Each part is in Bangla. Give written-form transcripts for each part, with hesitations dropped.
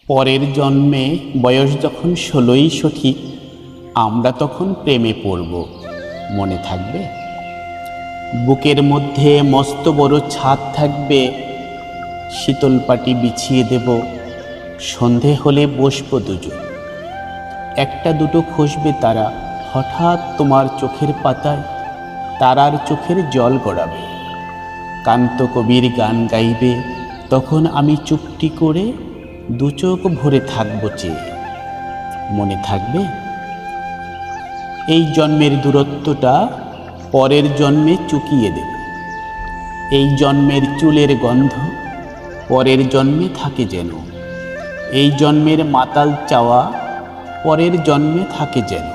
পরের জন্মে বয়স যখন 16ই সঠিক, আমরা তখন প্রেমে পড়ব, মনে থাকবে? বুকের মধ্যে মস্ত বড় ছাদ থাকবে, শীতল পাটি বিছিয়ে দেব, সন্ধে হলে বসবো দুজন। একটা দুটো খসবে তারা, হঠাৎ তোমার চোখের পাতায় তারার চোখের জল গড়াবে। কান্ত কবির গান গাইবে, তখন আমি চুপটি করে দু চোখ ভরে থাকবো চেয়ে, মনে থাকবে? এই জন্মের দূরত্বটা পরের জন্মে চুকিয়ে দেব। এই জন্মের চুলের গন্ধ পরের জন্মে থাকে যেন, এই জন্মের মাতাল চাওয়া পরের জন্মে থাকে যেন,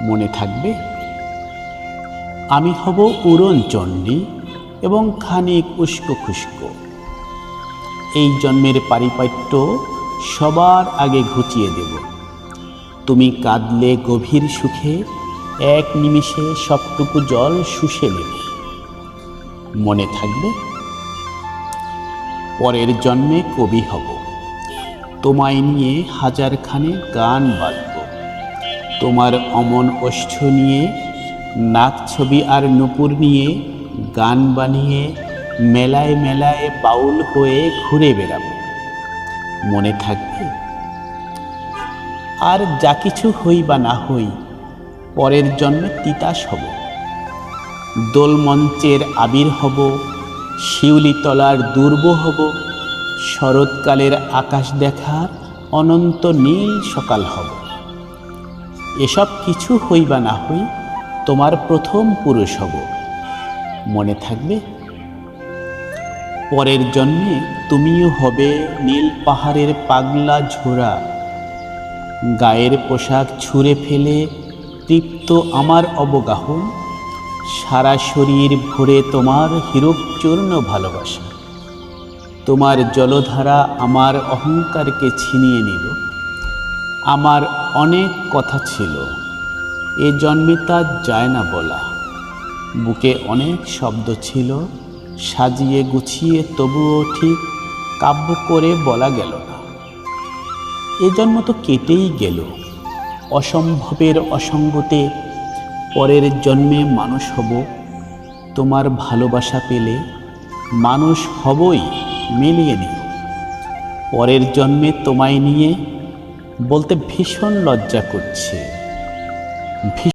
মনে থাকবে? আমি হব উড়ন চণ্ডী এবং খানিক উস্কো খুস্কো। এই জন্মের পারিপাট্য সবার আগে ঘুচিয়ে দেব। তুমি কাঁদলে গভীর সুখে এক নিমিষে সবটুকু জল শুষে নেব, মনে থাকবে? পরের জন্মে কবি হব, তোমায় নিয়ে হাজারখানে গান বাঁধব। তোমার অমন ওষ্ঠ নিয়ে, নাক ছবি আর নূপুর নিয়ে গান বানিয়ে মেলায় মেলায় বাউল হয়ে ঘুরে বেড়াব, মনে থাকবে? আর যা কিছু হই বা না হই, পরের জন্মে তিতাস হব। দোলমঞ্চের আবির হব, শিউলিতলার দুর্ব হব, শরৎকালের আকাশ দেখার অনন্ত নীল সকাল হব। এসব কিছু হই বা না হই, তোমার প্রথম পুরুষ হব, মনে থাকবে? পরের জন্মে তুমিও হবে নীল পাহাড়ের পাগলা ঝোড়া, গায়ের পোশাক ছুঁড়ে ফেলে তৃপ্ত আমার অবগাহন, সারা শরীর ভরে তোমার হীরকচূর্ণ ভালোবাসা। তোমার জলধারা আমার অহংকারকে ছিনিয়ে নিল। আমার অনেক কথা ছিল, এ জন্মে তা যায় না বলা। বুকে অনেক শব্দ ছিল, সাজিয়ে গুছিয়ে তবুও ঠিক কাব্য করে বলা গেল না। এ জন্ম তো কেটেই গেল অসম্ভবের অসঙ্গতে। পরের জন্মে মানুষ হব, তোমার ভালোবাসা পেলে মানুষ হবই, মিলিয়ে নিও। পরের জন্মে তোমায় নিয়ে বলতে ভীষণ লজ্জা করছে।